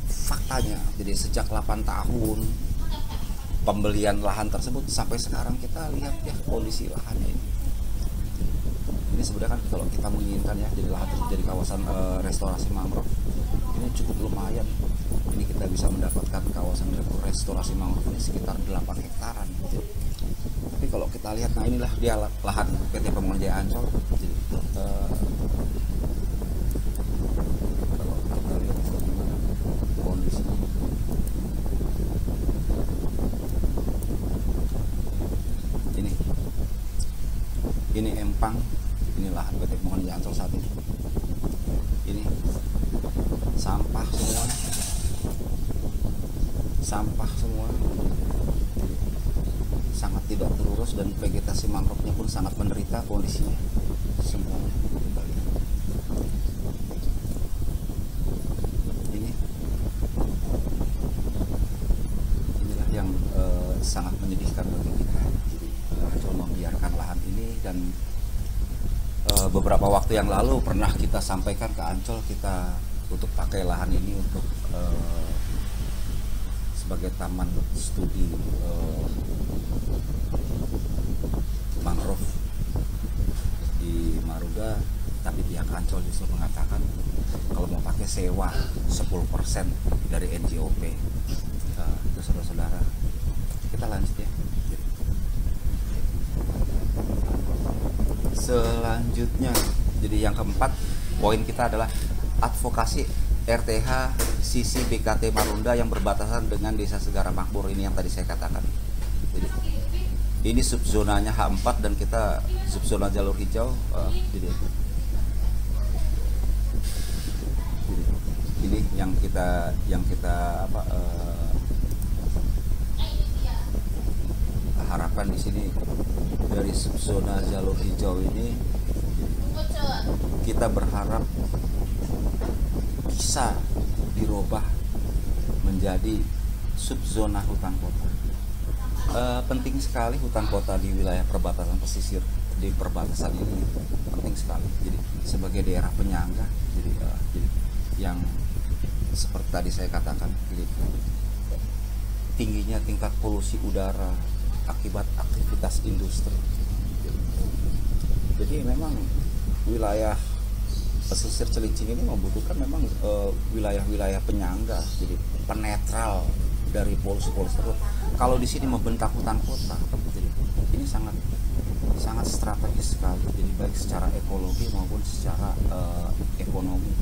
faktanya, jadi sejak 8 tahun pembelian lahan tersebut sampai sekarang kita lihat ya kondisi lahannya ini. Ini sebenarnya kan kalau kita menginginkan ya jadi lahan tersebut jadi kawasan restorasi mangrove, ini cukup lumayan. Ini kita bisa mendapatkan kawasan restorasi mangrove ini sekitar 8 hektaran. Tapi kalau kita lihat, nah inilah dia lahan PT Pembangunan Jaya Ancol. Jadi, kalau kita lihat bagaimana kondisinya, ini empang, ini lahan PT Pembangunan Jaya Ancol saat ini. Ini sampah semua, sangat tidak terurus, dan vegetasi mangrove-nya pun sangat menderita kondisinya semuanya. Kita lihat. Inilah yang sangat menyedihkan bagi kita. Jadi Ancol membiarkan lahan ini, dan beberapa waktu yang lalu pernah kita sampaikan ke Ancol kita untuk pakai lahan ini untuk sebagai taman studi mangrove di Marunda, tapi pihak Ancol justru mengatakan kalau mau pakai sewa 10% dari NJOP. Itu saudara-saudara, kita lanjut ya. Selanjutnya, jadi yang keempat poin kita adalah advokasi RTH sisi BKT Marunda yang berbatasan dengan Desa Segara Makmur. Ini yang tadi saya katakan. Jadi ini subzonanya H4 dan kita subzona jalur hijau. Jadi ini yang kita harapkan di sini dari subzona jalur hijau ini kita berharap bisa dirubah menjadi subzona hutan kota. Penting sekali hutan kota di wilayah perbatasan pesisir, di perbatasan ini penting sekali. Jadi sebagai daerah penyangga, jadi yang seperti tadi saya katakan, jadi tingginya tingkat polusi udara akibat aktivitas industri. Jadi memang wilayah pesisir Cilincing ini membutuhkan memang wilayah-wilayah penyangga, jadi penetral dari polusi-polusi tersebut. Kalau di sini membentak hutan kota, jadi ini sangat strategis sekali. Jadi baik secara ekologi maupun secara ekonomi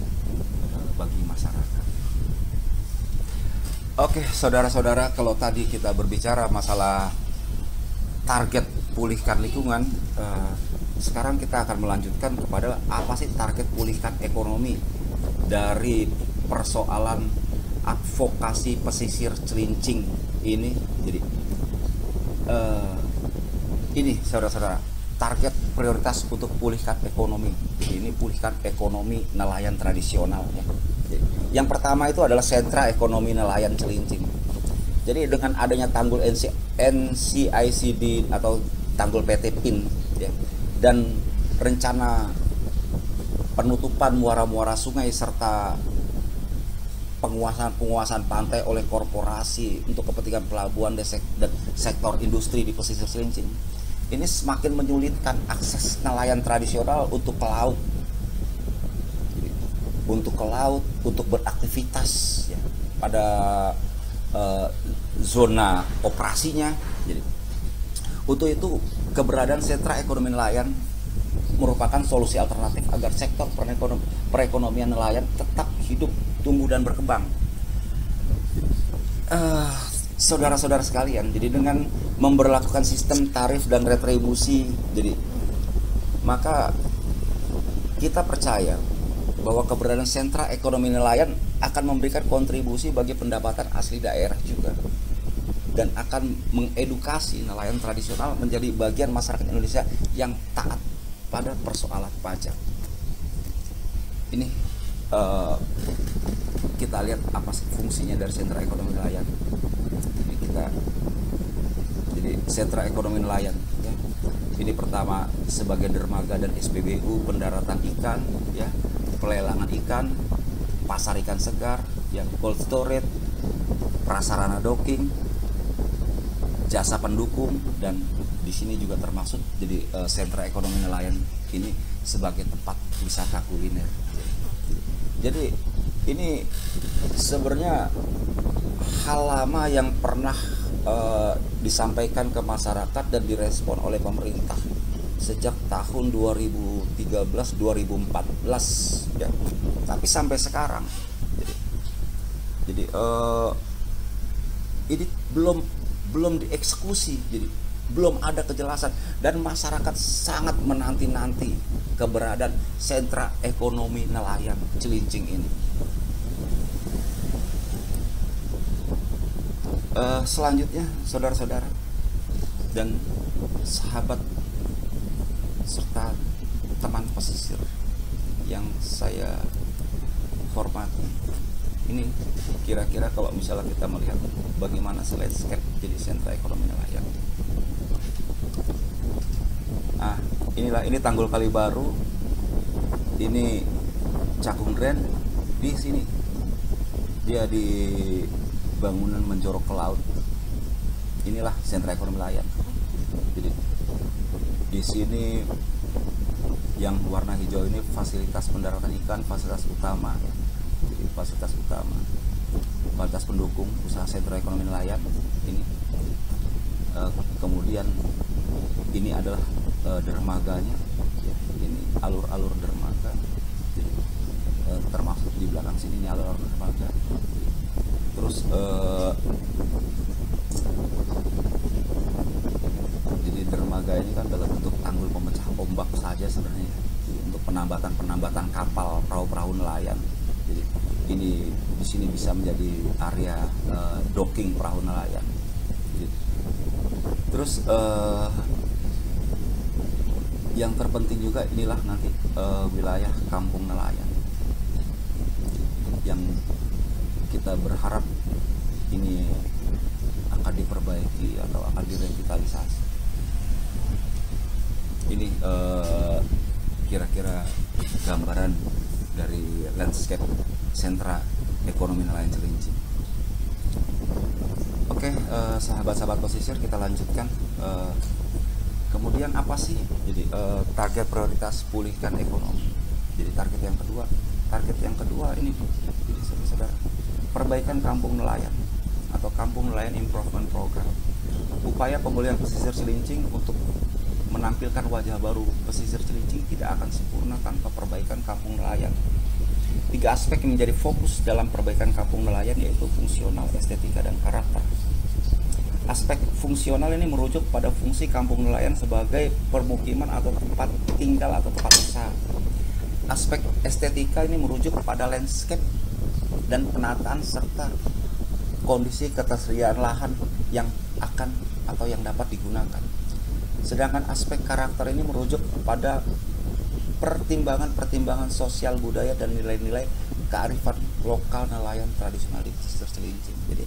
bagi masyarakat. Oke, saudara-saudara, kalau tadi kita berbicara masalah target pulihkan lingkungan, sekarang kita akan melanjutkan kepada apa sih target pulihkan ekonomi dari persoalan advokasi pesisir Cilincing ini. Jadi ini saudara-saudara, target prioritas untuk pulihkan ekonomi. Jadi ini pulihkan ekonomi nelayan tradisional ya. Jadi, yang pertama itu adalah sentra ekonomi nelayan Cilincing. Jadi dengan adanya tanggul NCICD atau tanggul PT PIN ya, dan rencana penutupan muara-muara sungai serta penguasaan pantai oleh korporasi untuk kepentingan pelabuhan dan sektor industri di pesisir Cilincing, ini semakin menyulitkan akses nelayan tradisional untuk ke laut. Jadi, untuk beraktivitas ya, pada zona operasinya. Jadi untuk itu keberadaan sentra ekonomi nelayan merupakan solusi alternatif agar sektor perekonomian nelayan tetap hidup, tumbuh dan berkembang. saudara-saudara sekalian, jadi dengan memberlakukan sistem tarif dan retribusi, jadi maka kita percaya bahwa keberadaan sentra ekonomi nelayan akan memberikan kontribusi bagi pendapatan asli daerah juga, dan akan mengedukasi nelayan tradisional menjadi bagian masyarakat Indonesia yang taat pada persoalan pajak. Ini kita lihat apa sih fungsinya dari sentra ekonomi nelayan. Jadi sentra ekonomi nelayan ya. Ini pertama sebagai dermaga dan SPBU pendaratan ikan ya, pelelangan ikan, pasar ikan segar, yang cold storage, prasarana docking, jasa pendukung, dan di sini juga termasuk jadi sentra ekonomi nelayan ini sebagai tempat wisata kuliner. Jadi ini sebenarnya hal lama yang pernah disampaikan ke masyarakat dan direspon oleh pemerintah sejak tahun 2013-2014 ya. Tapi sampai sekarang jadi ini belum dieksekusi, jadi belum ada kejelasan, dan masyarakat sangat menanti-nanti keberadaan sentra ekonomi nelayan Cilincing ini. Selanjutnya saudara-saudara dan sahabat serta teman pesisir yang saya hormati, ini kira-kira kalau misalnya kita melihat bagaimana landscape jadi sentra ekonomi nelayan. Ini Tanggul Kali Baru, ini Cakung Dren, di sini dia di bangunan menjorok ke laut. Inilah sentra ekonomi nelayan. Jadi di sini yang warna hijau ini fasilitas pendaratan ikan, fasilitas utama. Jadi fasilitas utama, fasilitas pendukung usaha sentra ekonomi nelayan ini. Kemudian ini adalah dermaganya ya, ini alur-alur dermaga. Jadi, termasuk di belakang sini ini alur-alur dermaga. Terus jadi dermaga ini kan dalam bentuk tanggul pemecah ombak saja sebenarnya. Jadi untuk penambatan kapal, perahu-perahu nelayan. Jadi ini di sini bisa menjadi area docking perahu nelayan. Jadi, terus yang terpenting juga inilah nanti wilayah kampung nelayan yang kita berharap ini akan diperbaiki atau akan direvitalisasi. Ini kira-kira gambaran dari landscape sentra ekonomi nelayan Cilincing. Oke, sahabat-sahabat pesisir, kita lanjutkan. Kemudian apa sih jadi target prioritas pulihkan ekonomi? Jadi target yang kedua ini, jadi saudara, perbaikan kampung nelayan atau kampung nelayan improvement program. Upaya pemulihan pesisir Cilincing untuk menampilkan wajah baru pesisir Cilincing tidak akan sempurna tanpa perbaikan kampung nelayan. 3 aspek yang menjadi fokus dalam perbaikan kampung nelayan yaitu fungsional, estetika, dan karakter. Aspek fungsional ini merujuk pada fungsi kampung nelayan sebagai permukiman atau tempat tinggal atau tempat usaha. Aspek estetika ini merujuk pada landscape dan penataan serta kondisi ketersediaan lahan yang akan atau yang dapat digunakan. Sedangkan aspek karakter ini merujuk pada pertimbangan sosial budaya dan nilai-nilai kearifan lokal nelayan tradisional di pesisir Cilincing. Jadi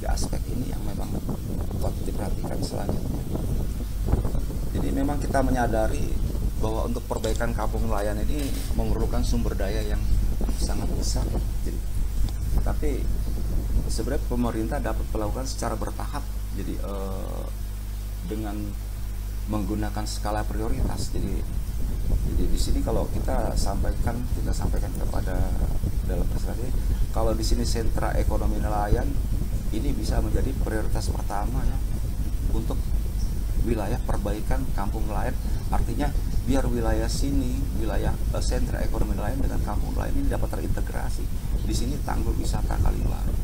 3 aspek ini yang memang patut diperhatikan selanjutnya. Jadi memang kita menyadari bahwa untuk perbaikan kampung nelayan ini memerlukan sumber daya yang sangat besar. Jadi, tapi sebenarnya pemerintah dapat melakukan secara bertahap. Jadi dengan menggunakan skala prioritas. Jadi di sini kalau kita sampaikan kepada dalam presentasi, kalau di sini sentra ekonomi nelayan ini bisa menjadi prioritas pertama ya untuk wilayah perbaikan kampung nelayan. Artinya biar wilayah sini, wilayah sentra ekonomi nelayan dengan kampung nelayan ini dapat terintegrasi. Di sini tanggul wisata Kali Baru.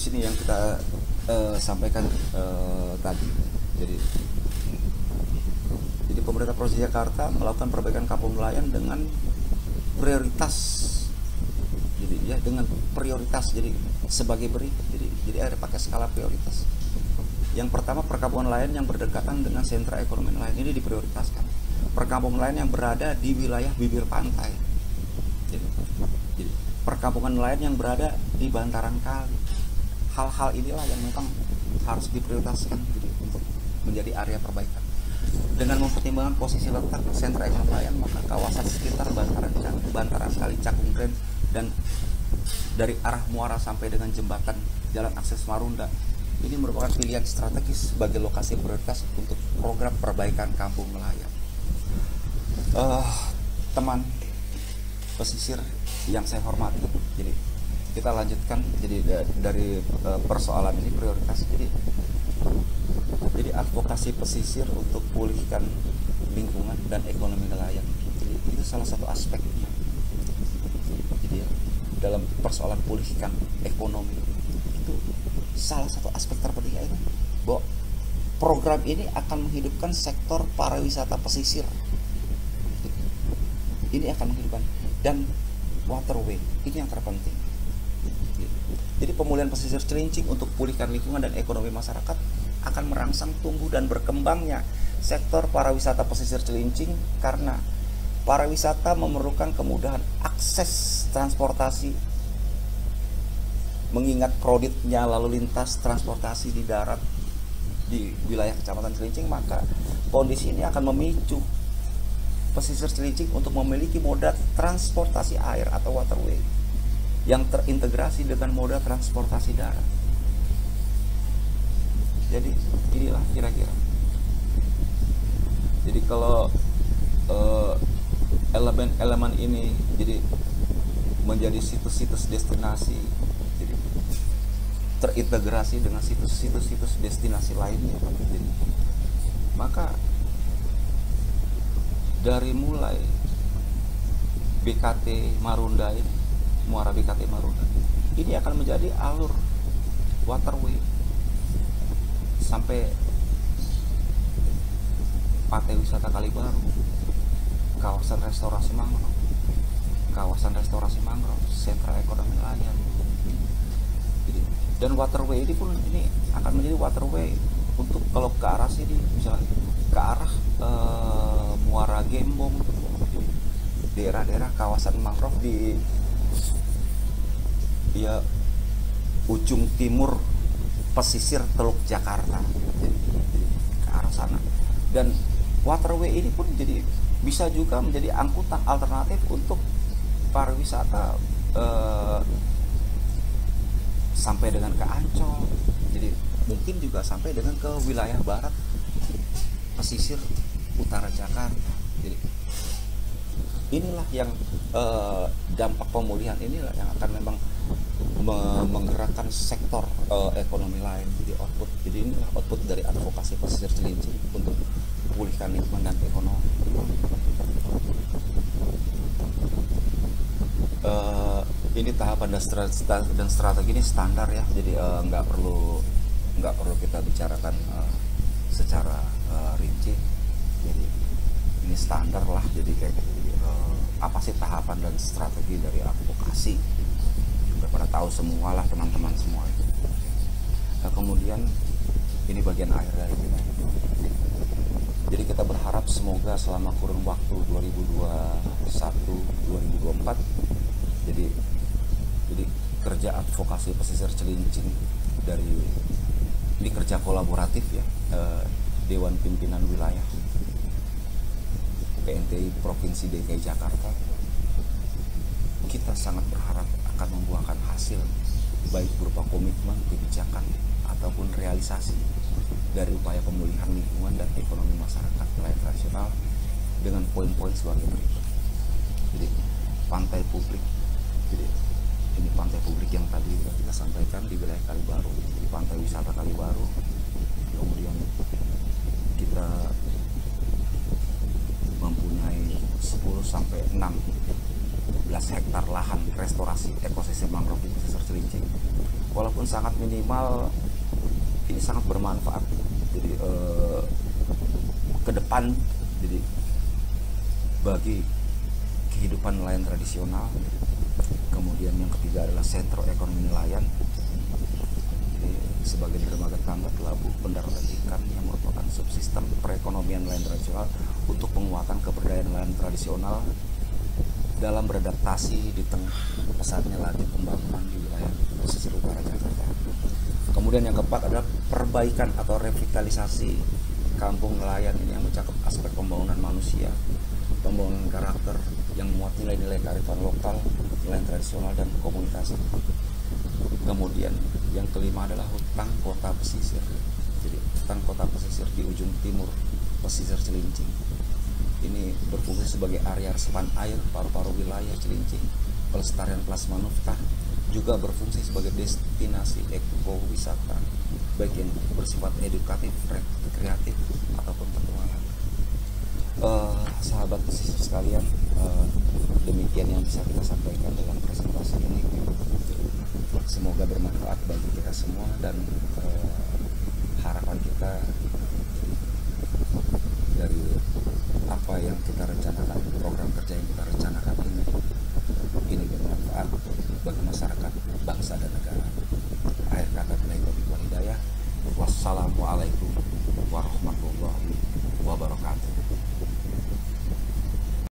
di sini yang kita sampaikan tadi. Jadi pemerintah Provinsi Jakarta melakukan perbaikan kampung nelayan dengan prioritas. Jadi ya dengan prioritas. Jadi sebagai beri. Jadi ada pakai skala prioritas. Yang pertama, perkampungan nelayan yang berdekatan dengan sentra ekonomi nelayan ini diprioritaskan. Perkampungan nelayan yang berada di wilayah bibir pantai. Jadi perkampungan nelayan yang berada di bantaran kali. Hal-hal inilah yang memang harus diprioritaskan gitu, untuk menjadi area perbaikan. Dengan mempertimbangkan posisi letak sentra ekonomi nelayan, maka kawasan sekitar bantaran kali Cakung Grand dan dari arah muara sampai dengan jembatan jalan akses Marunda ini merupakan pilihan strategis sebagai lokasi prioritas untuk program perbaikan kampung nelayan. Teman pesisir yang saya hormati, jadi kita lanjutkan dari persoalan ini prioritas. Jadi advokasi pesisir untuk pulihkan lingkungan dan ekonomi nelayan. Jadi itu salah satu aspeknya. Jadi dalam persoalan pulihkan ekonomi itu salah satu aspek terpenting, itu bahwa program ini akan menghidupkan sektor pariwisata pesisir. Ini akan menghidupkan, dan waterway ini yang terpenting. Jadi pemulihan pesisir Cilincing untuk pulihkan lingkungan dan ekonomi masyarakat akan merangsang tumbuh dan berkembangnya sektor pariwisata pesisir Cilincing, karena pariwisata memerlukan kemudahan akses transportasi, mengingat kreditnya lalu lintas transportasi di darat di wilayah Kecamatan Cilincing, maka kondisi ini akan memicu pesisir Cilincing untuk memiliki moda transportasi air atau waterway yang terintegrasi dengan moda transportasi darat. Jadi inilah kira-kira. Jadi kalau elemen-elemen ini jadi menjadi situs-situs destinasi, jadi terintegrasi dengan situs-situs destinasi lainnya, jadi, maka dari mulai BKT Marunda ini, muara BKT Marunda ini akan menjadi alur waterway sampai Pantai Wisata Kalibaru, kawasan restorasi mangrove, sentra ekonomi nelayan. Jadi, dan waterway ini pun ini akan menjadi waterway untuk kalau ke arah sini, misalnya ke arah Muara Gembong, daerah-daerah kawasan mangrove di ujung timur pesisir Teluk Jakarta, jadi ke arah sana. Dan waterway ini pun jadi bisa juga menjadi angkutan alternatif untuk pariwisata sampai dengan ke Ancol, jadi mungkin juga sampai dengan ke wilayah barat pesisir utara Jakarta. Jadi inilah yang dampak pemulihan inilah yang akan memang menggerakkan sektor ekonomi lain, jadi output. Jadi inilah output dari advokasi pesisir Cilincing untuk pulihkan lingkungan dan ekonomi. Ini tahapan dan strategi ini standar ya, jadi nggak perlu kita bicarakan secara rinci. Jadi ini standar lah, jadi kayak apa sih tahapan dan strategi dari advokasi, udah pada tahu semua lah teman-teman semua itu. Nah, kemudian ini bagian akhir dari kita. Jadi kita berharap semoga selama kurun waktu 2021-2024 jadi kerja advokasi pesisir Cilincing dari ini kerja kolaboratif ya, Dewan Pimpinan Wilayah PNTI Provinsi DKI Jakarta, kita sangat berharap akan membuahkan hasil baik berupa komitmen, kebijakan ataupun realisasi dari upaya pemulihan lingkungan dan ekonomi masyarakat nelayan tradisional dengan poin-poin sebagai berikut. Jadi pantai publik, jadi ini pantai publik yang tadi kita sampaikan di wilayah Kalibaru, di pantai wisata Kalibaru. Kemudian kita mempunyai 10 sampai 16 hektar lahan restorasi ekosistem mangrove di pesisir Cilincing. walaupun sangat minimal, ini sangat bermanfaat. Jadi ke depan, jadi bagi kehidupan nelayan tradisional. Kemudian yang ketiga adalah sentro ekonomi nelayan. Jadi, sebagai dermaga tambak, pelabuh, pendaratan ikan yang merupakan subsistem perekonomian nelayan tradisional untuk penguatan keberdayaan nelayan tradisional dalam beradaptasi di tengah pesatnya laju pembangunan di wilayah pesisir utara Jakarta. Kemudian yang keempat adalah perbaikan atau revitalisasi kampung nelayan. Ini yang mencakup aspek pembangunan manusia, pembangunan karakter yang memuat nilai-nilai kearifan lokal, nelayan tradisional, dan komunitas. Kemudian yang kelima adalah hutan kota pesisir. Jadi hutan kota pesisir di ujung timur pesisir Cilincing. Ini berfungsi sebagai area resapan air paru-paru wilayah Cilincing, pelestarian plasma nafta, juga berfungsi sebagai destinasi ekowisata, baik yang bersifat edukatif, rekreatif, ataupun petualang. Sahabat pesisir sekalian, demikian yang bisa kita sampaikan dalam presentasi ini. Semoga bermanfaat bagi kita semua, dan harapan kita dari apa yang kita rencanakan, program kerja yang kita rencanakan ini